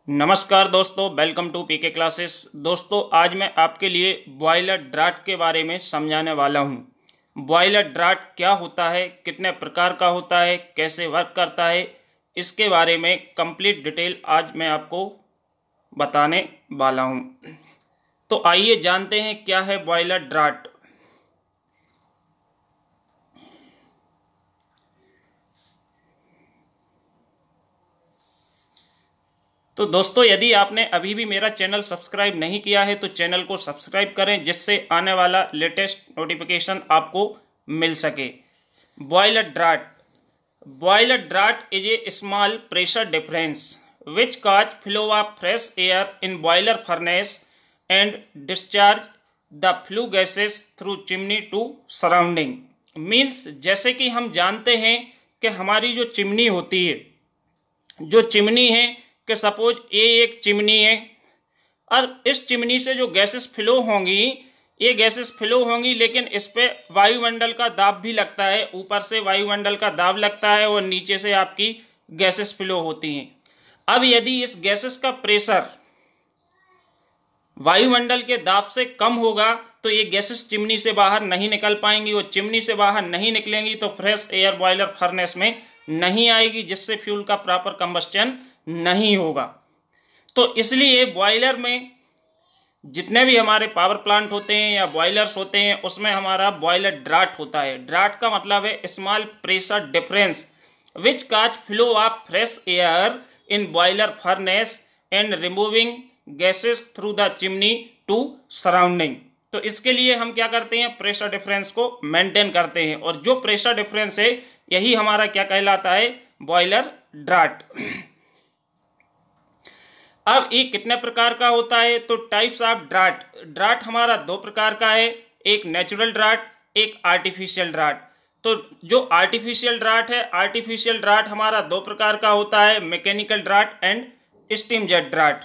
नमस्कार दोस्तों, welcome to PK classes. दोस्तों, आज मैं आपके लिए बॉयलर ड्राफ्ट के बारे में समझाने वाला हूं। बॉयलर ड्राफ्ट क्या होता है, कितने प्रकार का होता है, कैसे वर्क करता है, इसके बारे में कंप्लीट डिटेल आज मैं आपको बताने वाला हूं। तो आइए जानते हैं क्या है बॉयलर ड्राफ्ट। तो दोस्तों, यदि आपने अभी भी मेरा चैनल सब्सक्राइब नहीं किया है तो चैनल को सब्सक्राइब करें, जिससे आने वाला लेटेस्ट नोटिफिकेशन आपको मिल सके। Boiler draft is a small pressure difference which cause flow of fresh air in boiler furnace and discharge the flue gases through chimney to surrounding. Means, जैसे कि हम जानते हैं कि हमारी जो चिमनी होती है, जो चिमनी है कि सपोज ये एक चिमनी है और इस चिमनी से जो गैसेस फ्लो होंगी, ये गैसेस फ्लो होंगी, लेकिन इस पे वायुमंडल का दाब भी लगता है। ऊपर से वायुमंडल का दाब लगता है और नीचे से आपकी गैसेस फ्लो होती हैं। अब यदि इस गैसेस का प्रेशर वायुमंडल के दाब से कम होगा तो ये गैसेस चिमनी से बाहर नहीं निकल पाएंगी, और चिमनी से बाहर नहीं निकलेंगी तो फ्रेश एयर बॉयलर फर्नेस में नहीं आएगी, जिससे फ्यूल का प्रॉपर कंबस्टन नहीं होगा। तो इसलिए बॉयलर में जितने भी हमारे पावर प्लांट होते हैं या बॉयलर्स होते हैं, उसमें हमारा बॉयलर ड्राफ्ट होता है। ड्राफ्ट का मतलब है small pressure difference which cause flow of fresh air in boiler furnace and removing gases through the chimney to surrounding. तो इसके लिए हम क्या करते हैं, प्रेशर डिफरेंस को मेंटेन करते हैं, और जो प्रेशर डिफरेंस है यही हमारा क्या कहलाता है, बॉयलर ड्राफ्ट। अब ये कितने प्रकार का होता है, तो टाइप्स ऑफ ड्राफ्ट हमारा दो प्रकार का है, एक नेचुरल ड्राफ्ट, एक आर्टिफिशियल ड्राफ्ट। तो जो आर्टिफिशियल ड्राफ्ट हमारा दो प्रकार का होता है, mechanical draft and steam jet draft.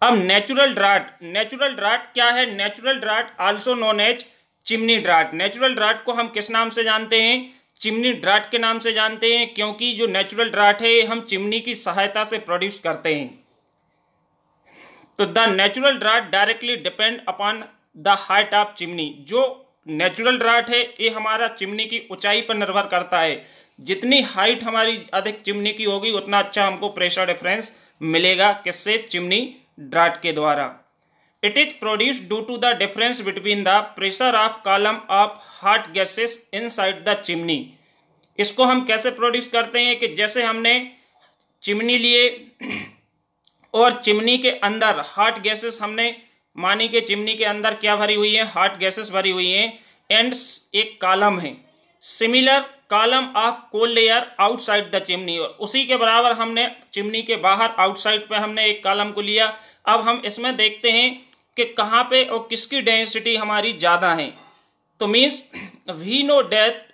अब नेचुरल ड्राफ्ट क्या है? Natural draft also known as chimney draft. Natural draft को हम किस नाम से जानते हैं? चिमनी ड्राफ्ट के नाम से जानते हैं, क्योंकि जो नेचुरल ड्राफ्ट है हम चिमनी की सहायता से प्रोड्यूस करते हैं। तो the natural draft directly depend upon the height of chimney. जो नेचुरल ड्राफ्ट है ये हमारा चिमनी की ऊंचाई पर निर्भर करता है। जितनी हाइट हमारी अधिक चिमनी की होगी उतना अच्छा हमको प्रेशर डिफरेंस मिलेगा। किससे? चिमनी ड्राफ्ट के द्वारा। It is produced due to the difference between the pressure of column of hot gases inside the chimney। इसको हम कैसे प्रोड्यूस करते हैं कि जैसे हमने चिमनी लिए और चिमनी के अंदर हॉट गैसेस, हमने मानी कि चिमनी के अंदर क्या भरी हुई है, हॉट गैसेस भरी हुई हैं, एंड एक कॉलम है, similar column of cold air outside the chimney. और उसी के बराबर हमने चिमनी के बाहर आउटसाइड पे हमने एक कॉलम को लिया। अब हम इसमें देखते हैं कि कहां पे और किसकी डेंसिटी हमारी ज्यादा है। तो means we know that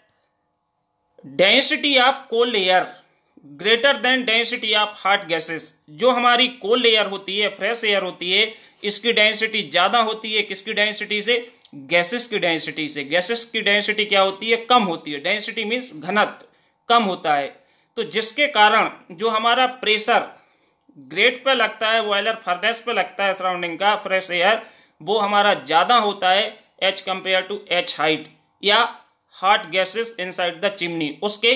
density of cold air greater than density of hot gases. जो हमारी कोल्ड एयर होती है, फ्रेश एयर होती है, इसकी डेंसिटी ज्यादा होती है किसकी डेंसिटी से? गैसेस की डेंसिटी से। गैसेस की डेंसिटी क्या होती है? कम होती है। डेंसिटी मींस घनत्व कम होता है। तो जिसके कारण जो हमारा प्रेशर ग्रेट पे लगता है, बॉयलर फर्नेस पे लगता है सराउंडिंग का फ्रेश एयर, वो हमारा ज्यादा होता है H compare to H height या hot gases inside the chimney, उसके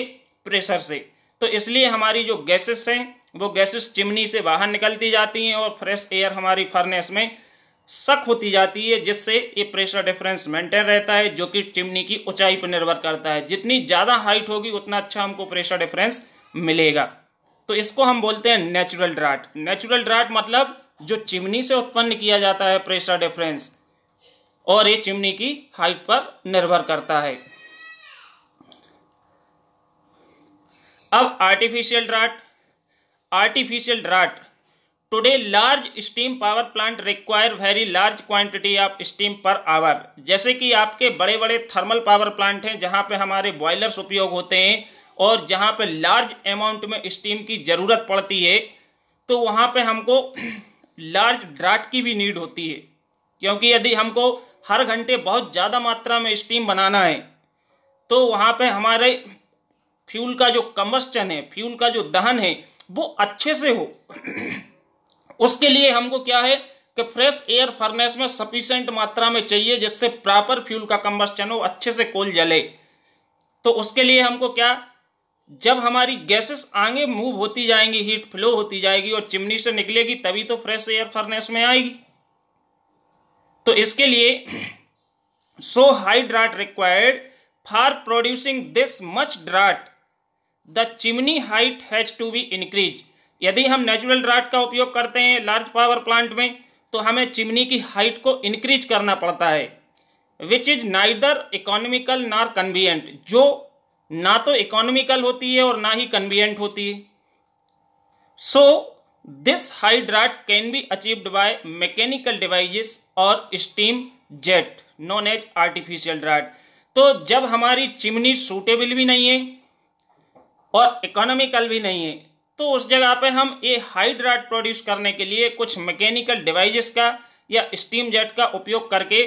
प्रेशर से। तो इसलिए हमारी जो गैसेस हैं वो गैसेस चिमनी से बाहर निकलती जाती हैं और फ्रेश एयर हमारी फर्नेस में सक होती जाती है, जिससे ये प्रेशर डिफरेंस मेंटेन रहता है, जो कि चिमनी की ऊंचाई पर निर्भर करता है। जितनी ज्यादा हाइट होगी उतना अच्छा हमको प्रेशर डिफरेंस मिलेगा। तो इसको हम बोलते हैं नेचुरल ड्राफ्ट। नेचुरल ड्राफ्ट मतलब जो चिमनी से उत्पन्न किया जाता है प्रेशर डिफरेंस, और ये चिमनी की हाइट पर निर्भर करता है। अब artificial draft today large steam power plant require very large quantity of steam per hour. जैसे कि आपके बड़े बड़े थर्मल पावर प्लांट हैं जहां पे हमारे बॉयलर्स उपयोग होते हैं और जहां पे लार्ज अमाउंट में स्टीम की जरूरत पड़ती है, तो वहां पे हमको लार्ज ड्राफ्ट की भी नीड होती है। क्योंकि यदि हमको हर घंटे बहुत ज्यादा मात्रा में स्टीम बनाना है तो वहां पे हमारे फ्यूल का जो कंबस्टन है, फ्यूल का जो दहन है वो अच्छे से हो, उसके लिए हमको क्या है कि फ्रेश एयर फर्नेस में सफिशिएंट मात्रा में चाहिए, जिससे प्रॉपर फ्यूल का कंबस्टन हो, अच्छे से कोल जले। तो उसके लिए हमको क्या, जब हमारी गैसेस आगे मूव होती जाएंगी, हीट फ्लो होती जाएगी और चिमनी से निकलेगी, तभी तो फ्रेश एयर फर्नेस में आएगी। तो इसके लिए so high draft required for producing this much draft the chimney height has to be increase. यदि हम नेचुरल ड्राफ्ट का उपयोग करते हैं लार्ज पावर प्लांट में, तो हमें चिमनी की हाइट को इंक्रीज करना पड़ता है, which is neither economical nor convenient, जो ना तो इकोनॉमिकल होती है और ना ही कन्वीनियंट होती है। So this high draft can be achieved by mechanical devices और steam jet known as artificial draft. तो जब हमारी चिमनी सूटेबल भी नहीं है और इकोनॉमिकल भी नहीं है, तो उस जगह पे हम ये हाई ड्राफ्ट प्रोड्यूस करने के लिए कुछ मैकेनिकल डिवाइसेस का या स्टीम जेट का उपयोग करके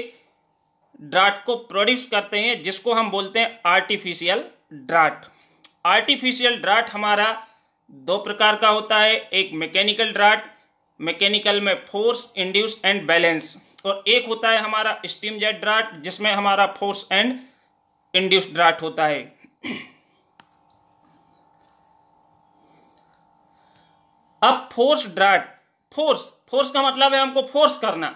ड्राफ्ट को प्रोड्यूस करते हैं, जिसको हम बोलते हैं आर्टिफिशियल ड्राफ्ट। आर्टिफिशियल ड्राफ्ट हमारा दो प्रकार का होता है, एक मैकेनिकल ड्राफ्ट, मैकेनिकल में फोर्स, इंड्यूस एंड बैलेंस, और एक होता है हमारा स्टीम जेट ड्राफ्ट, जिसमें हमारा फोर्स एंड इंड्यूस ड्राफ्ट होता है। अब फोर्स ड्राफ्ट, फोर्स का मतलब है हमको फोर्स करना।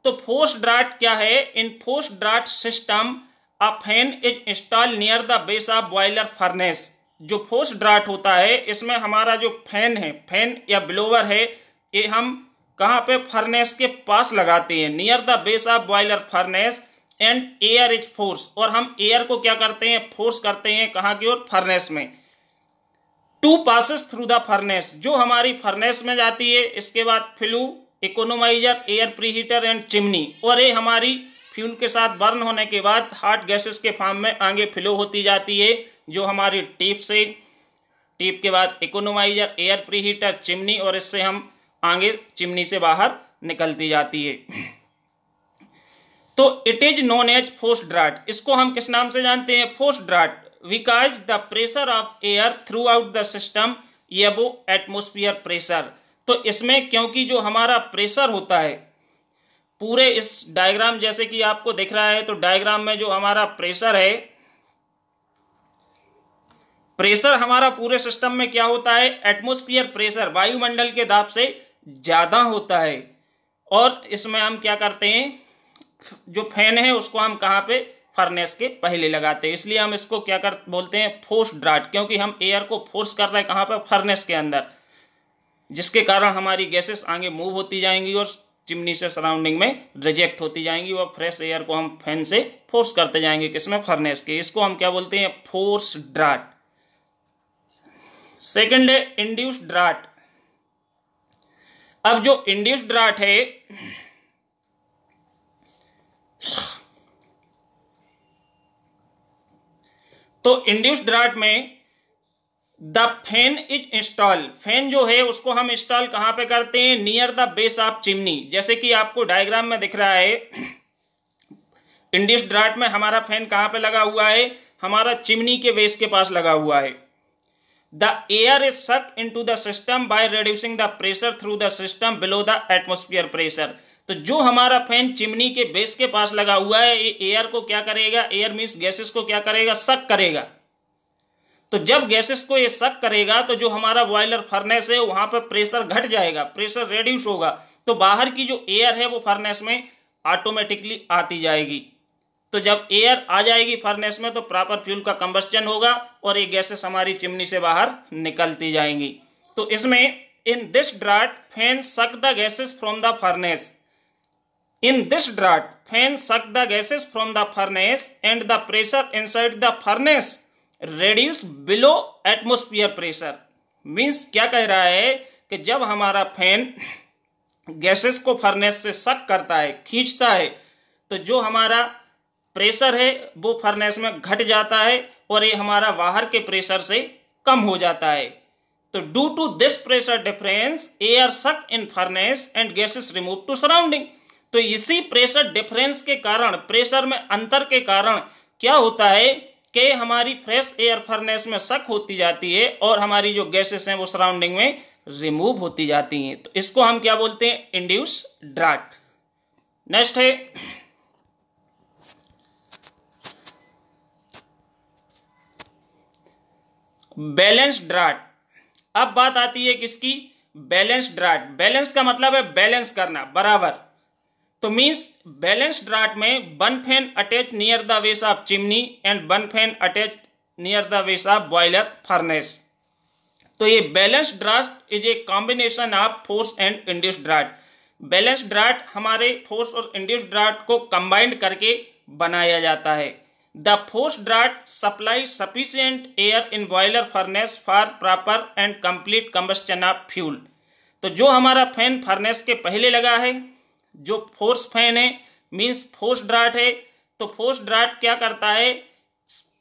तो फोर्स ड्राफ्ट क्या है? In force draft system a fan is install near the base of boiler furnace. जो फोर्स ड्राफ्ट होता है, इसमें हमारा जो फैन है, फैन या ब्लोवर है, ये हम कहां पे? फर्नेस के पास लगाते हैं, near the base of boiler furnace, and air is force, और हम एयर को क्या करते हैं? फोर्स करते हैं कहां की ओर? फर्नेस में। To passes through the furnace, जो हमारी फर्नेस में जाती है, इसके बाद flue, economiser, air preheater and chimney, और ये हमारी फ्यूल के साथ बर्न होने के बाद हॉट गैसेस के फॉर्म में आगे फ्लो होती जाती है, जो हमारी टिप से, टिप के बाद इकोनोमाइजर, एयर प्रीहीटर, चिमनी, और इससे हम आगे चिमनी से बाहर निकलती जाती है। तो it is known as force draft. इसको हम किस नाम से जानते हैं? Force draft, because the pressure of air throughout the system above atmosphere pressure. तो इसमें क्योंकि जो हमारा प्रेशर होता है, पूरे इस डायग्राम जैसे कि आपको दिख रहा है, तो डायग्राम में जो हमारा प्रेशर है, प्रेशर हमारा पूरे सिस्टम में क्या होता है? एटमोस्फियर प्रेशर, वायुमंडल के दाब से ज्यादा होता है। और इसमें हम क्या करते हैं? जो फैन है उसको हम कहां पे? फर्नेस के पहले लगाते हैं। इसलिए हम इसको क्या बोलते हैं? फोर्स ड्राफ्ट, क्योंकि हम एयर को फोर्स कर रहे हैं कहां पे? फर्नेस के अंदर, जिसके कारण हमारी गैसेस आगे मूव होती जाएंगी और चिमनी से सराउंडिंग में रिजेक्ट होती जाएंगी, और फ्रेश एयर को हम फैन से फोर्स करते जाएंगे किसमें? फर्नेस के। इसको हम क्या बोलते हैं? Force draft. सेकंड है इंड्यूस ड्राफ्ट। अब जो इंड्यूस ड्राफ्ट है, तो इंड्यूस ड्राफ्ट में the fan is install, fan जो है उसको हम इंस्टॉल कहां पे करते हैं? Near the base of chimney. जैसे कि आपको डायग्राम में दिख रहा है, इंड्यूस ड्राफ्ट में हमारा फैन कहां पे लगा हुआ है? हमारा चिमनी के बेस के पास लगा हुआ है। The air is sucked into the system by reducing the pressure through the system below the atmosphere pressure. तो जो हमारा फैन चिमनी के बेस के पास लगा हुआ है, ये एयर को क्या करेगा? एयर मींस गैसेस को क्या करेगा? सक करेगा। तो जब गैसेस को ये सक करेगा, तो जो हमारा बॉयलर फर्नेस है वहां पर प्रेशर घट जाएगा, प्रेशर रिड्यूस होगा, तो बाहर की जो एयर है वो फर्नेस में ऑटोमेटिकली आती जाएगी। तो जब एयर आ जाएगी फर्नेस में, तो प्रॉपर फ्यूल का कंबस्टन होगा और ये गैसेस हमारी चिमनी से बाहर निकलती जाएंगी। तो इसमें in this draft fan suck the gases from the furnace, in this draft fan suck the gases from the furnace and the pressure inside the furnace reduce below atmosphere pressure। Means क्या कह रहा है कि जब हमारा fan gases को furnace से सक करता है, खींचता है, तो जो हमारा प्रेशर है वो फर्नेस में घट जाता है और ये हमारा बाहर के प्रेशर से कम हो जाता है। तो due to this pressure difference air suck in furnace and gases remove to surrounding. तो इसी प्रेशर डिफरेंस के कारण, प्रेशर में अंतर के कारण क्या होता है कि हमारी फ्रेश एयर फर्नेस में सक होती जाती है और हमारी जो गैसेस हैं वो सराउंडिंग में रिमूव होती जाती हैं। तो इसको हम क्या बोलते हैं? Induce draft. नेक्स्ट है बैलेंस ड्राफ्ट। अब बात आती है किसकी? Balance draft. बैलेंस का मतलब है बैलेंस करना, बराबर। तो मींस बैलेंस ड्राफ्ट में one fan attach near the base of chimney and one fan attach near the base of boiler furnace. तो ये balance draft is a combination of force and induce draft. Balance draft हमारे force और induce draft को combined करके बनाया जाता है। The force draft supply sufficient air in boiler furnace for proper and complete combustion of fuel. तो जो हमारा फैन फर्नेस के पहले लगा है, जो फोर्स फैन है मींस फोर्स ड्राफ्ट है, तो फोर्स ड्राफ्ट क्या करता है?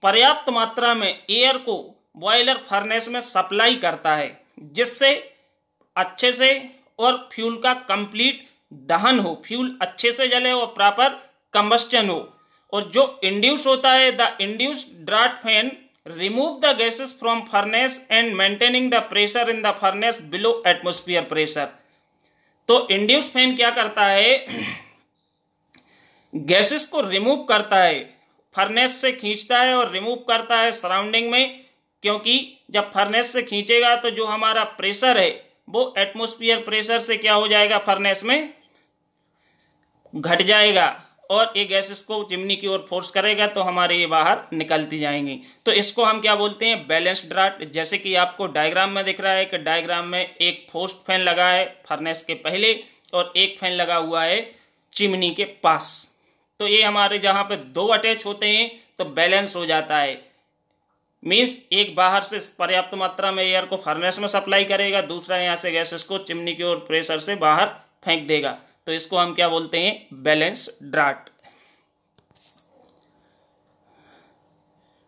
पर्याप्त मात्रा में एयर को बॉयलर फर्नेस में सप्लाई करता है, जिससे अच्छे से और फ्यूल का कंप्लीट दहन हो, फ्यूल अच्छे से जले और प्रॉपर कंबस्टन हो। और जो इंड्यूस होता है, the induce draft fan remove the gases from furnace and maintaining the pressure in the furnace below atmosphere pressure. तो इंड्यूस फैन क्या करता है? गैसेस को रिमूव करता है, फर्नेस से खींचता है और रिमूव करता है सराउंडिंग में, क्योंकि जब फर्नेस से खींचेगा तो जो हमारा प्रेशर है वो एटमॉस्फेयर प्रेशर से क्या हो जाएगा? फर्नेस में घट जाएगा और ये गैसेस को चिमनी की ओर फोर्स करेगा तो हमारे ये बाहर निकलती जाएंगी। तो इसको हम क्या बोलते हैं? Balance draft. जैसे कि आपको डायग्राम में दिख रहा है कि डायग्राम में एक फोर्स्ड फैन लगा है फर्नेस के पहले और एक फैन लगा हुआ है चिमनी के पास। तो ये हमारे जहां पे दो अटैच होते हैं तो बैलेंस हो जाता है। मीन्स एक बाहर से पर्याप्त मात्रा में एयर को फर्नेस में सप्लाई करेगा, दूसरा यहां से गैसेस को चिमनी की ओर प्रेशर से बाहर फेंक देगा। तो इसको हम क्या बोलते हैं? Balance draft.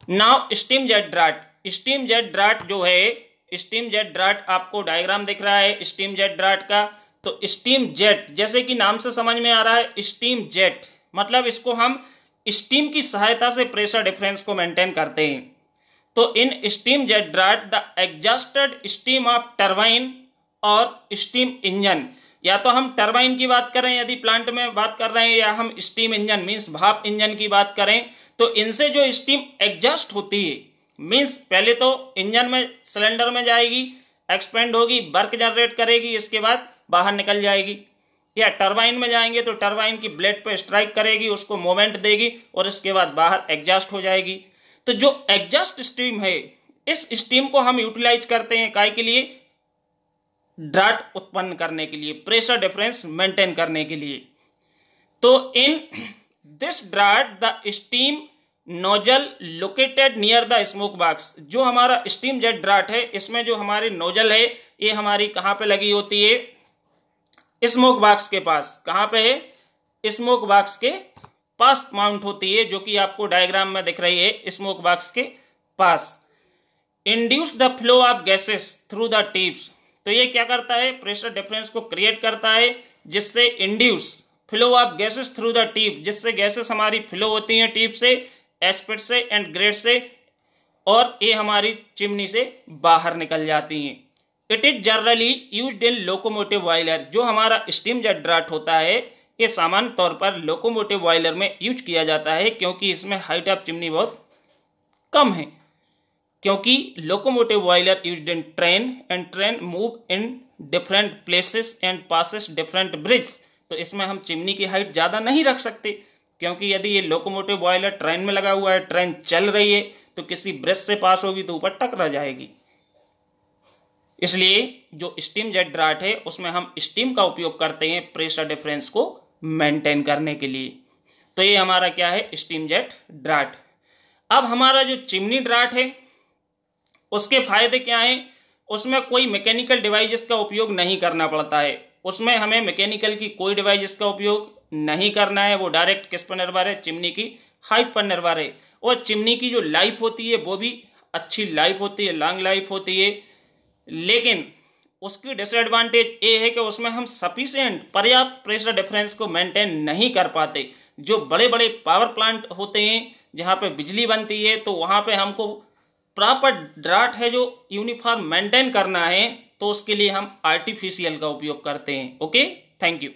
Now steam jet draft. Steam jet draft जो है, स्टीम जेट ड्राफ्ट आपको डायग्राम दिख रहा है स्टीम जेट ड्राफ्ट का। तो स्टीम जेट जैसे कि नाम से समझ में आ रहा है, स्टीम जेट मतलब इसको हम स्टीम की सहायता से प्रेशर डिफरेंस को मेंटेन करते हैं। तो in steam jet draft the exhausted steam of turbine और स्टीम इंजन, या तो हम टरबाइन की बात करें यदि प्लांट में बात कर रहे हैं, या हम स्टीम इंजन मींस भाप इंजन की बात करें, तो इनसे जो स्टीम एग्जॉस्ट होती है मींस पहले तो इंजन में सिलेंडर में जाएगी, एक्सपेंड होगी, वर्क जनरेट करेगी, इसके बाद बाहर निकल जाएगी। या टरबाइन में जाएंगे तो टरबाइन की ब्लेड पे स्ट्राइक करेगी, उसको मोमेंट देगी और इसके बाद बाहर एग्जॉस्ट हो जाएगी। तो जो एग्जॉस्ट स्टीम है, इस स्टीम को हम यूटिलाइज करते हैं काय के लिए? ड्राफ्ट उत्पन्न करने के लिए, प्रेशर डिफरेंस मेंटेन करने के लिए। तो in this draft the steam nozzle located near the smoke box. जो हमारा स्टीम जेट ड्राफ्ट है, इसमें जो हमारी नोजल है ये हमारी कहां पे लगी होती है? स्मोक बॉक्स के पास। कहां पे है? स्मोक बॉक्स के पास माउंट होती है, जो कि आपको डायग्राम में दिख रही है, स्मोक बॉक्स के पास। Induce the flow of gases through the tips. तो ये क्या करता है? प्रेशर डिफरेंस को क्रिएट करता है, जिससे induce flow of gases through the tip, जिससे गैसेस हमारी फ्लो होती हैं टिप से, एस्पेक्ट से एंड ग्रेड से, और ये हमारी चिमनी से बाहर निकल जाती हैं। It is generally used in locomotive boiler. जो हमारा स्टीम जेट ड्राफ्ट होता है ये सामान्य तौर पर लोकोमोटिव बॉयलर में यूज किया जाता है, क्योंकि इसमें हाइट ऑफ चिमनी बहुत कम है। क्योंकि locomotive boiler used in train and train move in different places and passes different bridge. तो इसमें हम चिमनी की हाइट ज्यादा नहीं रख सकते, क्योंकि यदि ये लोकोमोटिव बॉयलर ट्रेन में लगा हुआ है, ट्रेन चल रही है, तो किसी ब्रिज से पास होगी तो ऊपर टकरा जाएगी। इसलिए जो स्टीम जेट ड्राफ्ट है उसमें हम स्टीम का उपयोग करते हैं प्रेशर डिफरेंस को मेंटेन करने के लिए। तो ये हमारा क्या है? Steam jet draft. अब हमारा जो चिमनी ड्राफ्ट है उसके फायदे क्या हैं? उसमें कोई मैकेनिकल डिवाइसेस का उपयोग नहीं करना पड़ता है। उसमें हमें मैकेनिकल की कोई डिवाइसेस का उपयोग नहीं करना है। वो डायरेक्ट किस पर निर्भर है? चिमनी की हाइट पर निर्भर है। और चिमनी की जो लाइफ होती है वो भी अच्छी लाइफ होती है, लॉन्ग लाइफ होती है। लेकिन उसकी डिसएडवांटेज ये है कि उसमें हम सफिशिएंट पर्याप्त प्रेशर डिफरेंस को मेंटेन नहीं कर पाते। जो बड़े बड़े पावर प्लांट होते हैं जहाँ पे बिजली बनती है, तो वहाँ पे हमको प्रॉपर ड्राट है जो यूनिफॉर्म मेंटेन करना है, तो उसके लिए हम आर्टिफिशियल का उपयोग करते हैं। Okay, thank you.